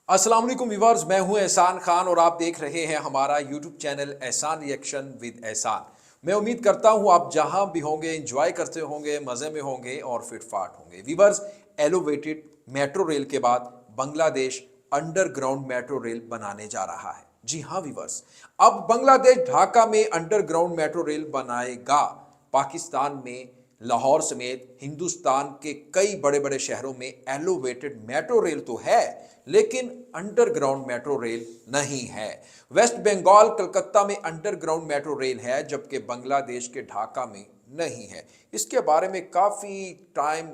अस्सलाम वालेकुम व्यूअर्स, मैं हूं एहसान खान और आप देख रहे हैं हमारा यूट्यूब चैनल एहसान रिएक्शन विद एहसान। मैं उम्मीद करता हूं आप जहां भी होंगे एंजॉय करते होंगे, मज़े में होंगे और फिटफाट होंगे। व्यूअर्स, एलोवेटेड मेट्रो रेल के बाद बांग्लादेश अंडरग्राउंड मेट्रो रेल बनाने जा रहा है। जी हाँ व्यूअर्स, अब बांग्लादेश ढाका में अंडरग्राउंड मेट्रो रेल बनाएगा। पाकिस्तान में लाहौर समेत हिंदुस्तान के कई बड़े बड़े शहरों में एलोवेटेड मेट्रो रेल तो है, लेकिन अंडरग्राउंड मेट्रो रेल नहीं है। वेस्ट बंगाल कलकत्ता में अंडरग्राउंड मेट्रो रेल है, जबकि बांग्लादेश के ढाका में नहीं है। इसके बारे में काफ़ी टाइम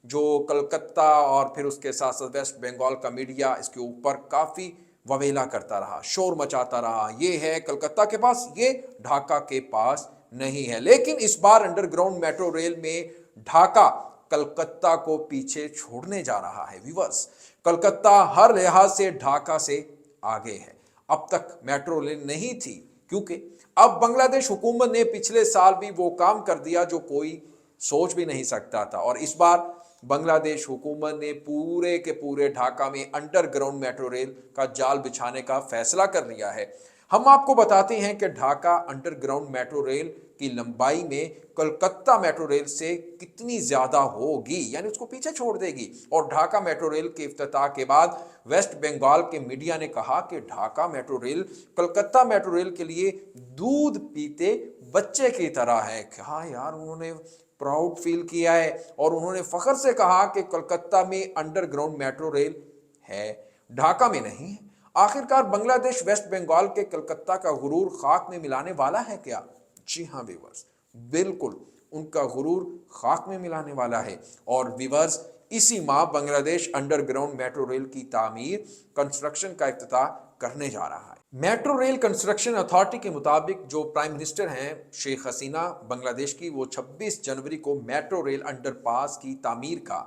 जो कलकत्ता और फिर उसके साथ साथ वेस्ट बंगाल का मीडिया इसके ऊपर काफ़ी ववेला करता रहा, शोर मचाता रहा। ये है कलकत्ता के पास, ये ढाका के पास नहीं है। लेकिन इस बार अंडरग्राउंड मेट्रो रेल में ढाका कलकत्ता को पीछे छोड़ने जा रहा है। व्यूअर्स, कलकत्ता हर लिहाज से ढाका से आगे है। अब तक मेट्रो रेल नहीं थी, क्योंकि अब बांग्लादेश हुकूमत ने पिछले साल भी वो काम कर दिया जो कोई सोच भी नहीं सकता था, और इस बार बांग्लादेश हुकूमत ने पूरे के पूरे ढाका में अंडरग्राउंड मेट्रो रेल का जाल बिछाने का फैसला कर लिया है। हम आपको बताते हैं कि ढाका अंडरग्राउंड मेट्रो रेल की लंबाई में कलकत्ता मेट्रो रेल से कितनी ज्यादा होगी, यानी उसको पीछे छोड़ देगी। और ढाका मेट्रो रेल के इफ्तिताह के बाद वेस्ट बंगाल के मीडिया ने कहा कि Dhaka metro rail Calcutta metro rail के लिए दूध पीते बच्चे की तरह है। क्या यार, उन्होंने प्राउड फील किया है और उन्होंने फख्र से कहा कि कलकत्ता में अंडरग्राउंड मेट्रो रेल है, ढाका में नहीं है। आखिरकार बांग्लादेश वेस्ट बंगाल के कलकत्ता का गुरूर खाक में मिलाने वाला है क्या? जी हाँ व्यूअर्स, बिल्कुल उनका गुरूर खाक में मिलाने वाला है। और व्यूअर्स, इसी माह बांग्लादेश अंडरग्राउंड मेट्रो रेल की तामीर कंस्ट्रक्शन का इफ्तिताह करने जा रहा है। मेट्रो रेल कंस्ट्रक्शन अथॉरिटी के मुताबिक जो प्राइम मिनिस्टर हैं शेख हसीना बांग्लादेश की, वो 26 जनवरी को मेट्रो रेल अंडरपास की तामीर का,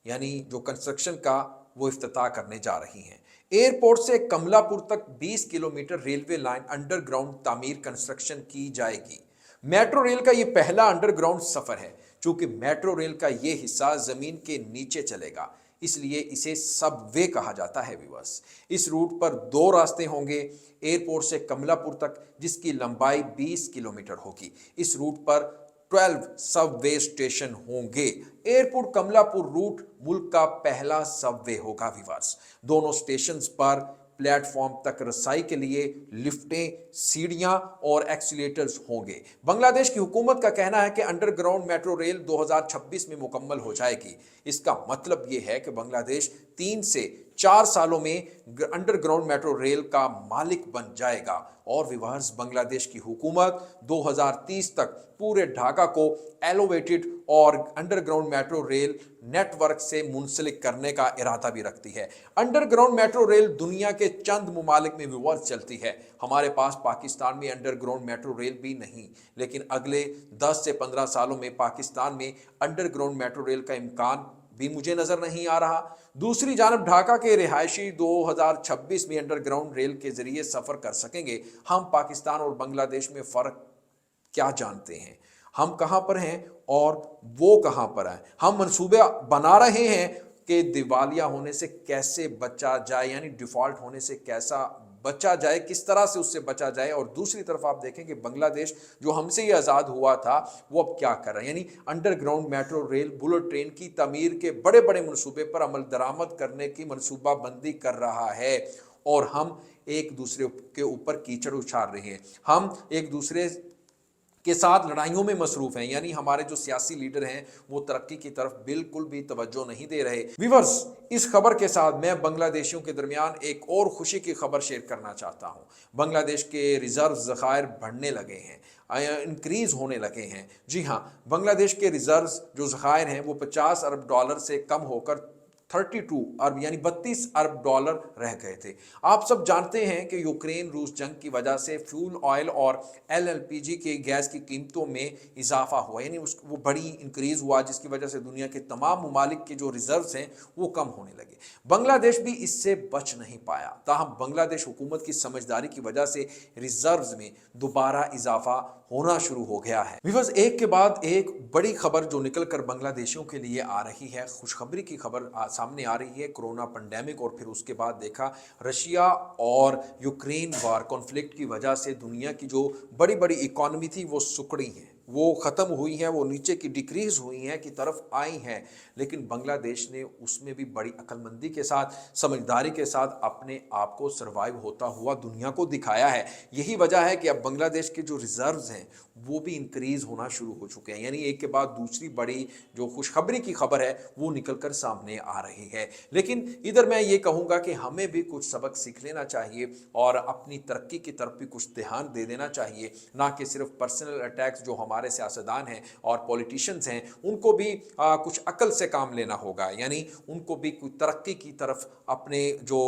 यानी जो कंस्ट्रक्शन का, वो इफ्तिताह करने जा रही हैं। एयरपोर्ट से कमलापुर तक 20 किलोमीटर रेलवे लाइन अंडरग्राउंड तामीर कंस्ट्रक्शन की जाएगी। मेट्रो रेल का यह पहला अंडरग्राउंड सफर है। चूंकि मेट्रो रेल का यह हिस्सा जमीन के नीचे चलेगा, इसलिए इसे सबवे कहा जाता है व्यूअर्स। इस रूट पर दो रास्ते होंगे, एयरपोर्ट से कमलापुर तक जिसकी लंबाई 20 किलोमीटर होगी। इस रूट पर 12 सबवे स्टेशन होंगे। एयरपोर्ट कमलापुर रूट मुल्क का पहला सबवे होगा व्यूअर्स। दोनों स्टेशंस पर प्लेटफॉर्म तक रसाई के लिए लिफ्टें, सीढ़ियां और एक्सीलेटर्स होंगे। बांग्लादेश की हुकूमत का कहना है कि अंडरग्राउंड मेट्रो रेल 2026 में मुकम्मल हो जाएगी। इसका मतलब यह है कि बांग्लादेश 3 से 4 सालों में अंडरग्राउंड मेट्रो रेल का मालिक बन जाएगा। और व्यूअर्स, बांग्लादेश की हुकूमत 2030 तक पूरे ढाका को एलोवेटेड और अंडरग्राउंड मेट्रो रेल नेटवर्क से मुंसलिक करने का इरादा भी रखती है। अंडरग्राउंड मेट्रो रेल दुनिया के चंद मुमालिक में व्यूअर्स चलती है। हमारे पास पाकिस्तान में अंडरग्राउंड मेट्रो रेल भी नहीं, लेकिन अगले 10 से 15 सालों में पाकिस्तान में अंडरग्राउंड मेट्रो रेल का इम्कान भी मुझे नजर नहीं आ रहा। दूसरी जानब ढाका के रिहायशी 2026 में अंडरग्राउंड रेल के जरिए सफर कर सकेंगे। हम पाकिस्तान और बांग्लादेश में फर्क क्या जानते हैं? हम कहां पर हैं और वो कहां पर है? हम मंसूबे बना रहे हैं कि दिवालिया होने से कैसे बचा जाए, यानी डिफॉल्ट होने से कैसा बचा जाए, किस तरह से उससे बचा जाए। और दूसरी तरफ आप देखें कि बांग्लादेश जो हमसे ही आज़ाद हुआ था, वो अब क्या कर रहा है, यानी underground metro rail, bullet train की तमीर के बड़े बड़े मनसूबे पर अमल दरामद करने की मनसूबाबंदी कर रहा है। और हम एक दूसरे के ऊपर कीचड़ उछाल रहे हैं, हम एक दूसरे के साथ लड़ाइयों में मसरूफ हैं, यानी हमारे जो सियासी लीडर हैं वो तरक्की की तरफ बिल्कुल भी तवज्जो नहीं दे रहे। व्यूअर्स, इस खबर के साथ मैं बांग्लादेशियों के दरमियान एक और खुशी की खबर शेयर करना चाहता हूं। बांग्लादेश के रिजर्व ज़खायर बढ़ने लगे हैं, इंक्रीज होने लगे हैं। जी हाँ, बांग्लादेश के रिजर्व जो ज़खायर हैं वो $50 अरब से कम होकर 32 अरब यानी 32 अरब डॉलर रह गए थे। आप सब जानते हैं कि यूक्रेन रूस जंग की वजह से फ्यूल ऑयल और एलएलपीजी के गैस की कीमतों में इजाफा हुआ, यानी वो बड़ी इंक्रीज हुआ, जिसकी वजह से दुनिया के तमाम ममालिक के जो रिजर्व्स हैं वो कम होने लगे। बांग्लादेश भी इससे बच नहीं पाया, ताहम बांग्लादेश हुकूमत की समझदारी की वजह से रिजर्व्स में दोबारा इजाफा होना शुरू हो गया है। व्यूअर्स, एक के बाद एक बड़ी खबर जो निकल कर बांग्लादेशियों के लिए आ रही है, खुशखबरी की खबर सामने आ रही है, कोरोना पेंडेमिक, और फिर उसके बाद देखा रशिया और यूक्रेन वार कॉन्फ्लिक्ट की वजह से दुनिया की जो बड़ी बड़ी इकोनॉमी थी वो सुकड़ी है, वो ख़त्म हुई हैं, वो नीचे की डिक्रीज़ हुई हैं की तरफ आई हैं। लेकिन बांग्लादेश ने उसमें भी बड़ी अक्लमंदी के साथ, समझदारी के साथ अपने आप को सर्वाइव होता हुआ दुनिया को दिखाया है। यही वजह है कि अब बांग्लादेश के जो रिजर्व्स हैं वो भी इंक्रीज़ होना शुरू हो चुके हैं, यानी एक के बाद दूसरी बड़ी जो खुशखबरी की खबर है वो निकल कर सामने आ रही है। लेकिन इधर मैं ये कहूँगा कि हमें भी कुछ सबक सीख लेना चाहिए और अपनी तरक्की की तरफ भी कुछ ध्यान दे देना चाहिए, ना कि सिर्फ पर्सनल अटैक्स जो हमारे सियासतदान हैं और पॉलिटिशियंस हैं उनको भी कुछ अकल से काम लेना होगा, यानी उनको भी कुछ तरक्की की तरफ अपने जो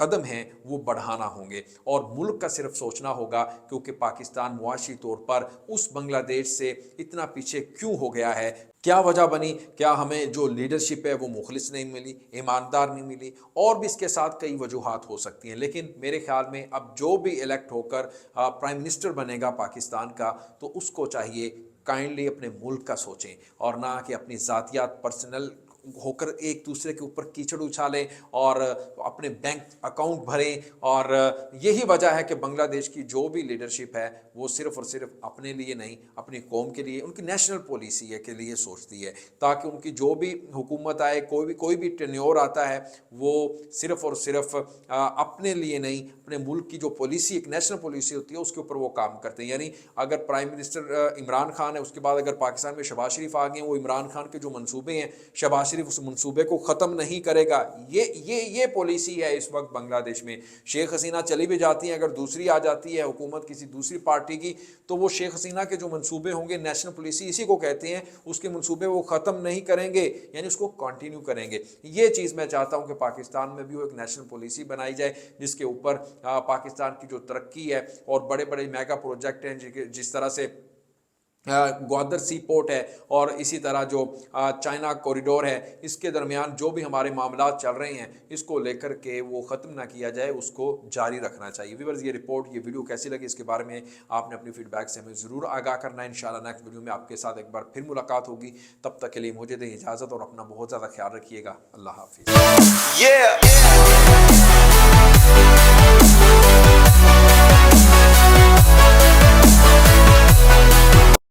कदम हैं वो बढ़ाना होंगे और मुल्क का सिर्फ सोचना होगा, क्योंकि पाकिस्तान मुआशी तौर पर उस बांग्लादेश से इतना पीछे क्यों हो गया है, क्या वजह बनी, क्या हमें जो लीडरशिप है वो मुखलिस नहीं मिली, ईमानदार नहीं मिली, और भी इसके साथ कई वजूहात हो सकती हैं। लेकिन मेरे ख्याल में अब जो भी इलेक्ट होकर प्राइम मिनिस्टर बनेगा पाकिस्तान का, तो उसको चाहिए काइंडली अपने मुल्क का सोचें और ना कि अपनी ज़ातियात पर्सनल होकर एक दूसरे के ऊपर कीचड़ उछालें और अपने बैंक अकाउंट भरें। और यही वजह है कि बांग्लादेश की जो भी लीडरशिप है वो सिर्फ़ और सिर्फ अपने लिए नहीं, अपनी कौम के लिए, उनकी नेशनल पॉलिसी है के लिए सोचती है, ताकि उनकी जो भी हुकूमत आए, कोई भी टेन्योर आता है वो सिर्फ़ और सिर्फ अपने लिए नहीं, अपने मुल्क की जो पॉलिसी, एक नेशनल पॉलिसी होती है उसके ऊपर वो काम करते हैं। यानी अगर प्राइम मिनिस्टर इमरान खान है, उसके बाद अगर पाकिस्तान में शहबाज शरीफ आ गए, वो इमरान खान के जो मंसूबे हैं, शहबाज शरीफ उस मंसूबे को ख़त्म नहीं करेगा। ये पॉलिसी है इस वक्त बांग्लादेश में। शेख हसीना चली भी जाती हैं, अगर दूसरी आ जाती है हुकूमत किसी दूसरी पार्टी की, तो वो शेख हसीना के जो मंसूबे होंगे, नेशनल पॉलिसी इसी को कहते हैं, उसके मंसूबे वो ख़त्म नहीं करेंगे, यानी उसको कंटिन्यू करेंगे। ये चीज़ मैं चाहता हूँ कि पाकिस्तान में भी वो एक नेशनल पॉलिसी बनाई जाए जिसके ऊपर पाकिस्तान की जो तरक्की है और बड़े बड़े मेगा प्रोजेक्ट हैं, जिस तरह से ग्वादर सी पोर्ट है और इसी तरह जो चाइना कॉरिडोर है, इसके दरमियान जो भी हमारे मामला चल रहे हैं इसको लेकर के वो ख़त्म ना किया जाए, उसको जारी रखना चाहिए। व्यूअर्स, ये रिपोर्ट, ये वीडियो कैसी लगी इसके बारे में आपने अपनी फीडबैक से हमें ज़रूर आगाह करना है। इंशाल्लाह नेक्स्ट वीडियो में आपके साथ एक बार फिर मुलाकात होगी। तब तक के लिए मुझे दें इजाज़त और अपना बहुत ज़्यादा ख्याल रखिएगा। अल्लाह हाफिज़।